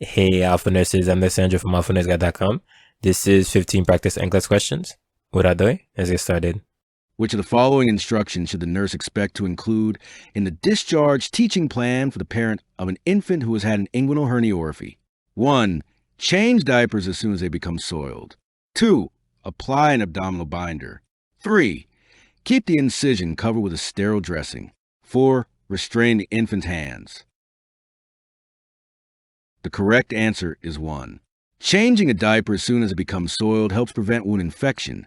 Hey, Alpha Nurses, I'm Licensure from AlphaNursGuide.com. This is 15 practice NCLEX questions. Without delay, let's get started. Which of the following instructions should the nurse expect to include in the discharge teaching plan for the parent of an infant who has had an inguinal herniorrhaphy? 1. Change diapers as soon as they become soiled. 2. Apply an abdominal binder. 3. Keep the incision covered with a sterile dressing. 4. Restrain the infant's hands. The correct answer is 1. Changing a diaper as soon as it becomes soiled helps prevent wound infection.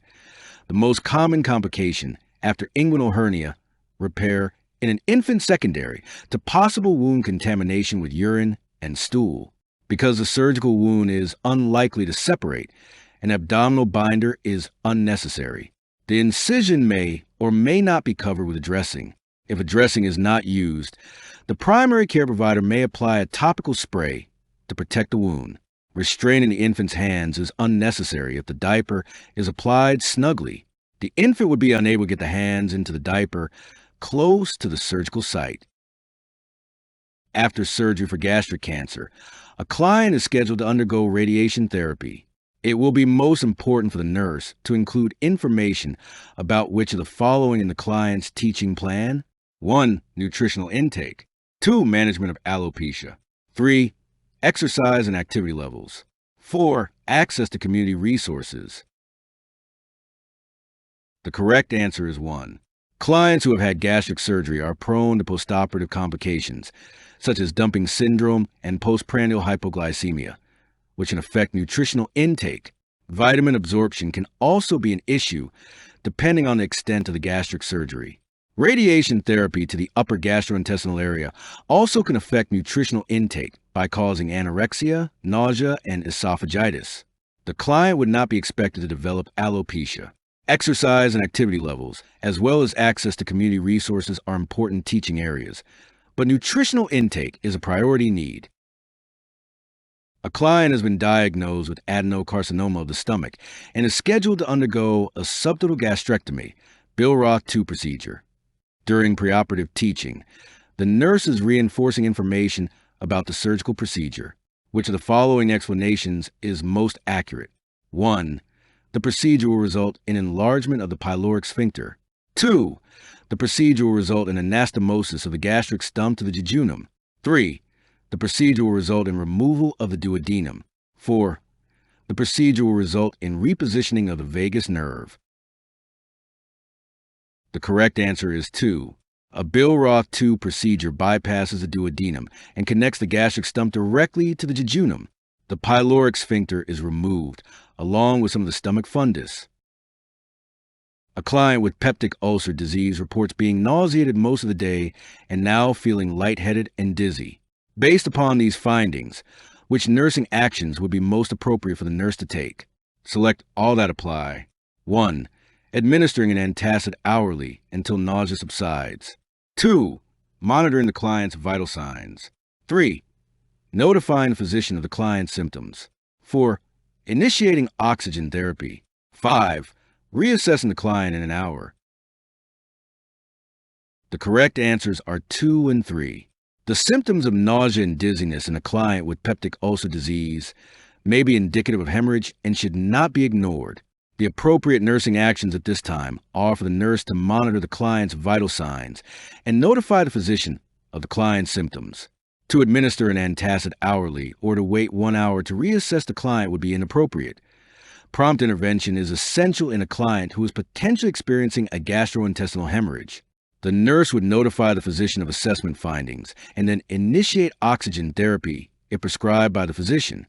The most common complication after inguinal hernia repair in an infant secondary to possible wound contamination with urine and stool. Because the surgical wound is unlikely to separate, an abdominal binder is unnecessary. The incision may or may not be covered with a dressing. If a dressing is not used, the primary care provider may apply a topical spray to protect the wound. Restraining the infant's hands is unnecessary if the diaper is applied snugly. The infant would be unable to get the hands into the diaper close to the surgical site. After surgery for gastric cancer, a client is scheduled to undergo radiation therapy. It will be most important for the nurse to include information about which of the following in the client's teaching plan. 1. Nutritional intake. 2. Management of alopecia. 3. Exercise and activity levels. 4. Access to community resources. The correct answer is 1. Clients who have had gastric surgery are prone to postoperative complications, such as dumping syndrome and postprandial hypoglycemia, which can affect nutritional intake. Vitamin absorption can also be an issue depending on the extent of the gastric surgery. Radiation therapy to the upper gastrointestinal area also can affect nutritional intake by causing anorexia, nausea, and esophagitis. The client would not be expected to develop alopecia. Exercise and activity levels, as well as access to community resources, are important teaching areas, but nutritional intake is a priority need. A client has been diagnosed with adenocarcinoma of the stomach and is scheduled to undergo a subtotal gastrectomy, Billroth 2 procedure. During preoperative teaching, the nurse is reinforcing information about the surgical procedure. Which of the following explanations is most accurate? 1. The procedure will result in enlargement of the pyloric sphincter. 2. The procedure will result in anastomosis of the gastric stump to the jejunum. 3. The procedure will result in removal of the duodenum. 4. The procedure will result in repositioning of the vagus nerve. The correct answer is 2. A Billroth 2 procedure bypasses the duodenum and connects the gastric stump directly to the jejunum. The pyloric sphincter is removed, along with some of the stomach fundus. A client with peptic ulcer disease reports being nauseated most of the day and now feeling lightheaded and dizzy. Based upon these findings, which nursing actions would be most appropriate for the nurse to take? Select all that apply. 1. Administering an antacid hourly until nausea subsides. 2. Monitoring the client's vital signs. 3. Notifying the physician of the client's symptoms. 4. Initiating oxygen therapy. 5. Reassessing the client in an hour. The correct answers are 2 and 3. The symptoms of nausea and dizziness in a client with peptic ulcer disease may be indicative of hemorrhage and should not be ignored. The appropriate nursing actions at this time are for the nurse to monitor the client's vital signs and notify the physician of the client's symptoms. To administer an antacid hourly or to wait 1 hour to reassess the client would be inappropriate. Prompt intervention is essential in a client who is potentially experiencing a gastrointestinal hemorrhage. The nurse would notify the physician of assessment findings and then initiate oxygen therapy if prescribed by the physician.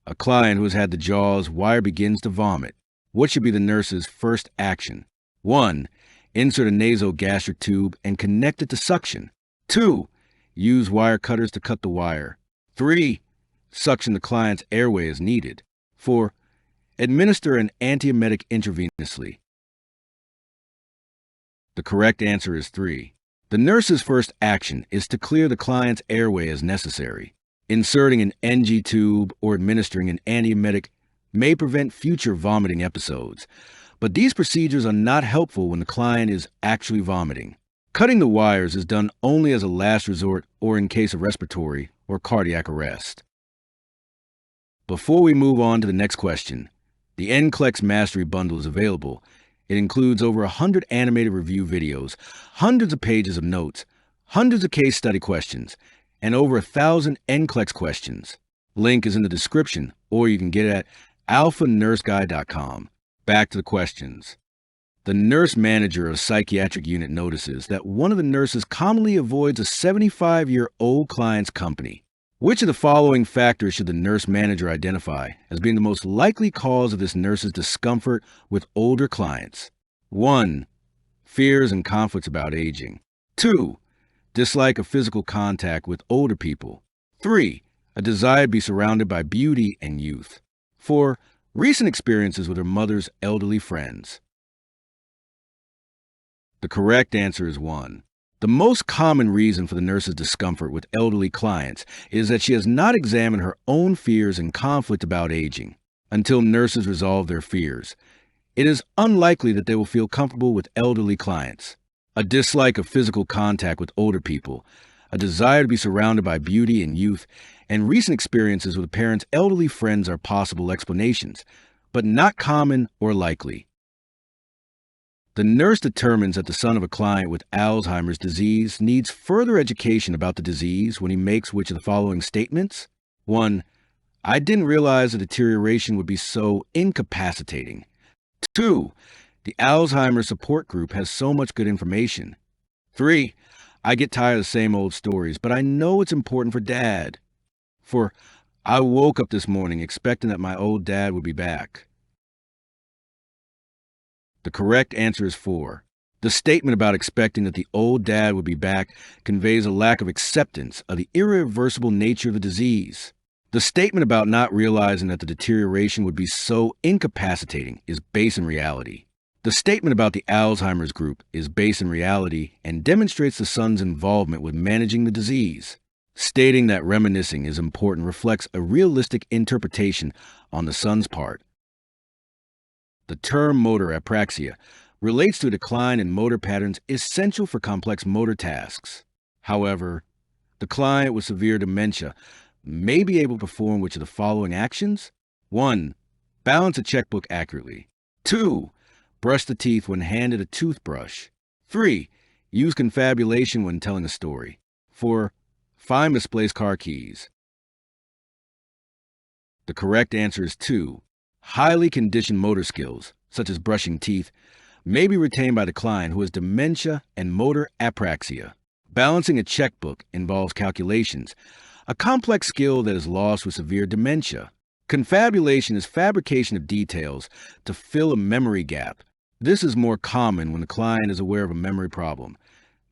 A client who has had the jaws wire begins to vomit. What should be the nurse's first action? 1. Insert a nasogastric tube and connect it to suction. 2. Use wire cutters to cut the wire. 3. Suction the client's airway as needed. 4. Administer an antiemetic intravenously. The correct answer is 3. The nurse's first action is to clear the client's airway as necessary. Inserting an NG tube or administering an antiemetic may prevent future vomiting episodes, but these procedures are not helpful when the client is actually vomiting. Cutting the wires is done only as a last resort or in case of respiratory or cardiac arrest. Before we move on to the next question, the NCLEX Mastery Bundle is available. It includes over 100 animated review videos, hundreds of pages of notes, hundreds of case study questions, and over 1,000 NCLEX questions. Link is in the description, or you can get it at alphanurseguide.com. Back to the questions. The nurse manager of psychiatric unit notices that one of the nurses commonly avoids a 75-year-old client's company. Which of the following factors should the nurse manager identify as being the most likely cause of this nurse's discomfort with older clients? 1. Fears and conflicts about aging. 2. Dislike of physical contact with older people. 3. A desire to be surrounded by beauty and youth. 4. Recent experiences with her mother's elderly friends. The correct answer is 1. The most common reason for the nurse's discomfort with elderly clients is that she has not examined her own fears and conflict about aging. Until nurses resolve their fears, it is unlikely that they will feel comfortable with elderly clients. A dislike of physical contact with older people, a desire to be surrounded by beauty and youth, and recent experiences with a parent's elderly friends are possible explanations, but not common or likely. The nurse determines that the son of a client with Alzheimer's disease needs further education about the disease when he makes which of the following statements? 1. I didn't realize the deterioration would be so incapacitating. 2. The Alzheimer's support group has so much good information. 3. I get tired of the same old stories, but I know it's important for Dad. 4. I woke up this morning expecting that my old dad would be back. The correct answer is 4. The statement about expecting that the old dad would be back conveys a lack of acceptance of the irreversible nature of the disease. The statement about not realizing that the deterioration would be so incapacitating is based in reality. The statement about the Alzheimer's group is based in reality and demonstrates the son's involvement with managing the disease. Stating that reminiscing is important reflects a realistic interpretation on the son's part. The term motor apraxia relates to a decline in motor patterns essential for complex motor tasks. However, the client with severe dementia may be able to perform which of the following actions? 1. Balance a checkbook accurately. 2. Brush the teeth when handed a toothbrush. 3. Use confabulation when telling a story. 4. Find misplaced car keys. The correct answer is 2. Highly conditioned motor skills, such as brushing teeth, may be retained by the client who has dementia and motor apraxia. Balancing a checkbook involves calculations, a complex skill that is lost with severe dementia. Confabulation is fabrication of details to fill a memory gap. This is more common when the client is aware of a memory problem,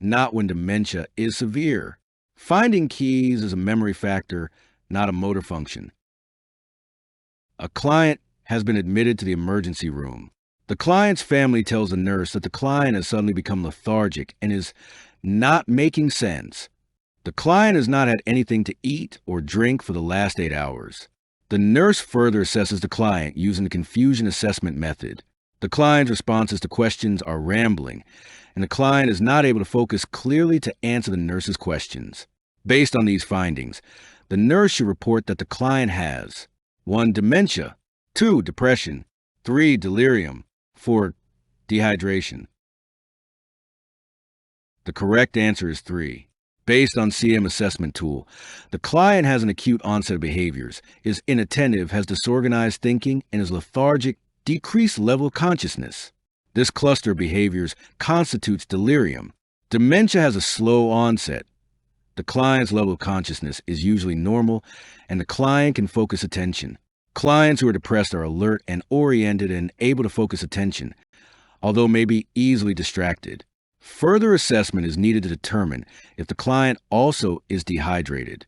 not when dementia is severe. Finding keys is a memory factor, not a motor function. A client has been admitted to the emergency room. The client's family tells the nurse that the client has suddenly become lethargic and is not making sense. The client has not had anything to eat or drink for the last 8 hours. The nurse further assesses the client using the confusion assessment method. The client's responses to questions are rambling, and the client is not able to focus clearly to answer the nurse's questions. Based on these findings, the nurse should report that the client has 1. Dementia, 2. Depression, 3. Delirium, 4. Dehydration. The correct answer is 3. Based on CM assessment tool, the client has an acute onset of behaviors, is inattentive, has disorganized thinking, and is lethargic, decreased level of consciousness. This cluster of behaviors constitutes delirium. Dementia has a slow onset. The client's level of consciousness is usually normal, and the client can focus attention. Clients who are depressed are alert and oriented and able to focus attention, although may be easily distracted. Further assessment is needed to determine if the client also is dehydrated.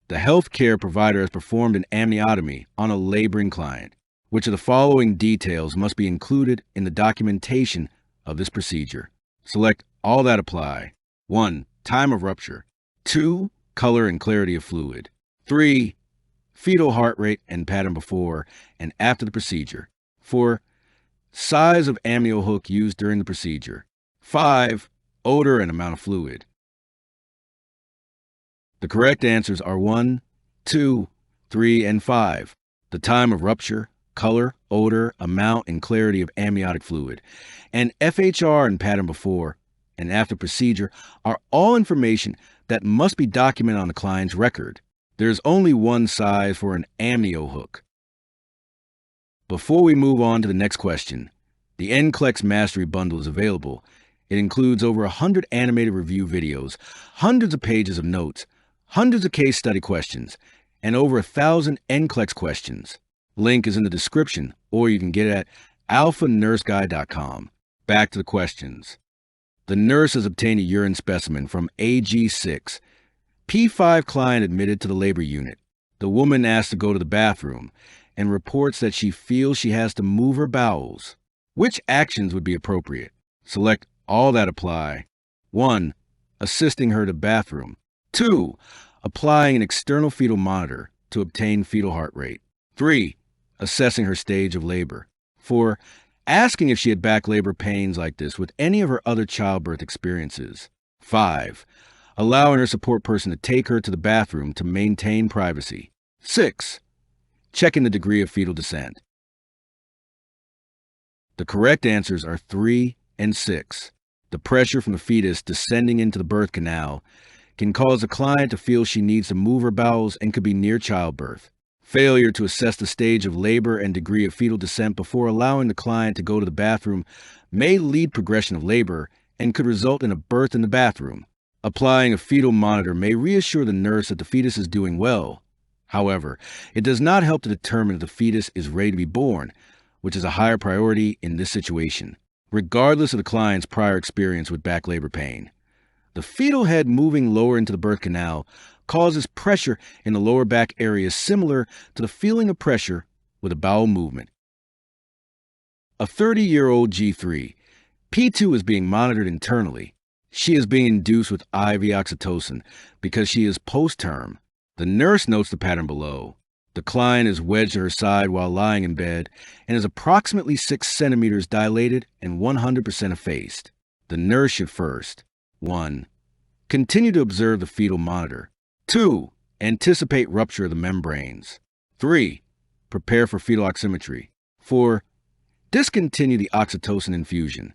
The healthcare provider has performed an amniotomy on a laboring client. Which of the following details must be included in the documentation of this procedure? Select all that apply. 1. Time of rupture. 2. Color and clarity of fluid. 3. Fetal heart rate and pattern before and after the procedure. 4. Size of amnio hook used during the procedure. 5. Odor and amount of fluid. The correct answers are 1, 2, 3, and 5. The time of rupture, color, odor, amount, and clarity of amniotic fluid, and FHR and pattern before and after procedure are all information that must be documented on the client's record. There's only one size for an amnio hook. Before we move on to the next question, the NCLEX Mastery Bundle is available. It includes over 100 animated review videos, hundreds of pages of notes, hundreds of case study questions, and over 1,000 NCLEX questions. Link is in the description, or you can get it at alphanurseguide.com. Back to the questions. The nurse has obtained a urine specimen from AG6. P5 client admitted to the labor unit. The woman asked to go to the bathroom and reports that she feels she has to move her bowels. Which actions would be appropriate? Select all that apply. 1. Assisting her to bathroom. 2. Applying an external fetal monitor to obtain fetal heart rate. 3. Assessing her stage of labor. 4. Asking if she had back labor pains like this with any of her other childbirth experiences. 5. Allowing her support person to take her to the bathroom to maintain privacy. 6. Checking the degree of fetal descent. The correct answers are 3 and 6. The pressure from the fetus descending into the birth canal can cause the client to feel she needs to move her bowels and could be near childbirth. Failure to assess the stage of labor and degree of fetal descent before allowing the client to go to the bathroom may lead progression of labor and could result in a birth in the bathroom. Applying a fetal monitor may reassure the nurse that the fetus is doing well. However, it does not help to determine if the fetus is ready to be born, which is a higher priority in this situation, regardless of the client's prior experience with back labor pain. The fetal head moving lower into the birth canal causes pressure in the lower back area similar to the feeling of pressure with a bowel movement. A 30-year-old G3. P2 is being monitored internally. She is being induced with IV oxytocin because she is post-term. The nurse notes the pattern below. The client is wedged to her side while lying in bed and is approximately 6 centimeters dilated and 100% effaced. The nurse should first 1. Continue to observe the fetal monitor. 2. Anticipate rupture of the membranes. 3. Prepare for fetal oximetry. 4. Discontinue the oxytocin infusion.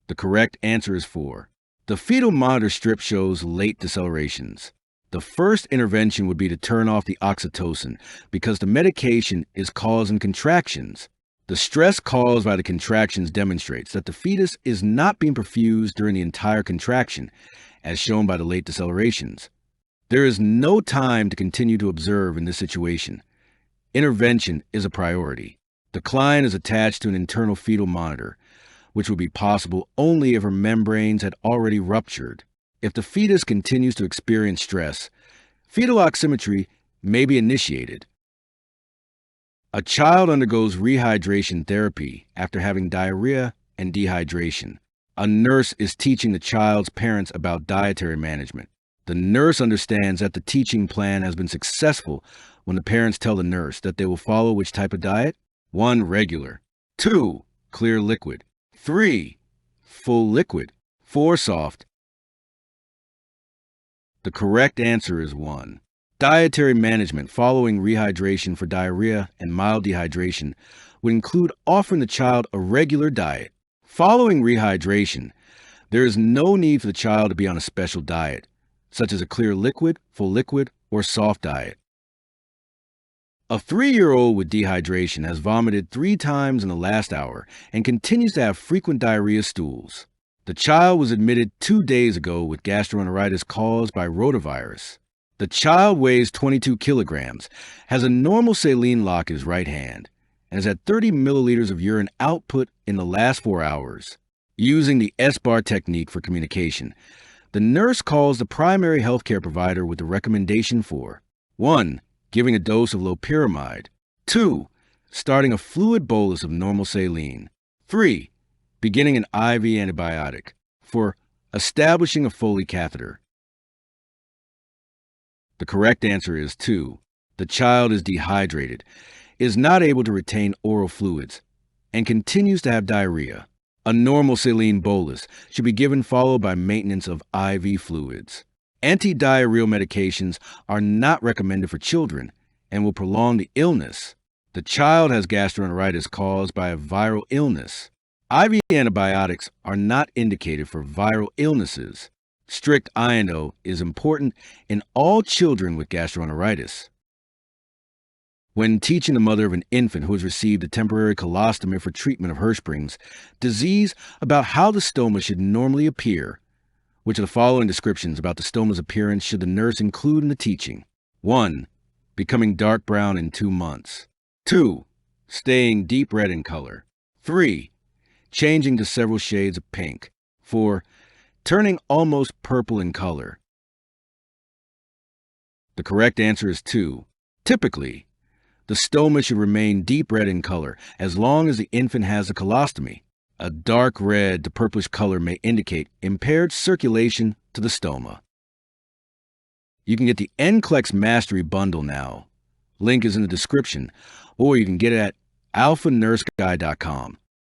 The correct answer is 4. The fetal monitor strip shows late decelerations. The first intervention would be to turn off the oxytocin because the medication is causing contractions. The stress caused by the contractions demonstrates that the fetus is not being perfused during the entire contraction, as shown by the late decelerations. There is no time to continue to observe in this situation. Intervention is a priority. The client is attached to an internal fetal monitor, which would be possible only if her membranes had already ruptured. If the fetus continues to experience stress, fetal oximetry may be initiated. A child undergoes rehydration therapy after having diarrhea and dehydration. A nurse is teaching the child's parents about dietary management. The nurse understands that the teaching plan has been successful when the parents tell the nurse that they will follow which type of diet? 1. Regular. 2. Clear liquid. 3. Full liquid. 4. Soft. The correct answer is 1. Dietary management following rehydration for diarrhea and mild dehydration would include offering the child a regular diet. Following rehydration, there is no need for the child to be on a special diet, such as a clear liquid, full liquid, or soft diet. A 3-year-old with dehydration has vomited 3 times in the last hour and continues to have frequent diarrhea stools. The child was admitted 2 days ago with gastroenteritis caused by rotavirus. The child weighs 22 kilograms, has a normal saline lock in his right hand, and has had 30 milliliters of urine output in the last 4 hours. Using the S-bar technique for communication, the nurse calls the primary healthcare provider with the recommendation for 1. Giving a dose of loperamide. 2. Starting a fluid bolus of normal saline. 3. Beginning an IV antibiotic. 4. Establishing a Foley catheter. The correct answer is 2. The child is dehydrated, is not able to retain oral fluids, and continues to have diarrhea. A normal saline bolus should be given followed by maintenance of IV fluids. Antidiarrheal medications are not recommended for children and will prolong the illness. The child has gastroenteritis caused by a viral illness. IV antibiotics are not indicated for viral illnesses. Strict I&O is important in all children with gastroenteritis. When teaching the mother of an infant who has received a temporary colostomy for treatment of Hirschsprung's disease about how the stoma should normally appear, which of the following descriptions about the stoma's appearance should the nurse include in the teaching? 1. Becoming dark brown in 2 months. 2. Staying deep red in color. 3. Changing to several shades of pink. 4. Turning almost purple in color. The correct answer is 2. Typically, the stoma should remain deep red in color as long as the infant has a colostomy. A dark red to purplish color may indicate impaired circulation to the stoma. You can get the NCLEX Mastery Bundle now. Link is in the description, or you can get it at alphanurseguy.com.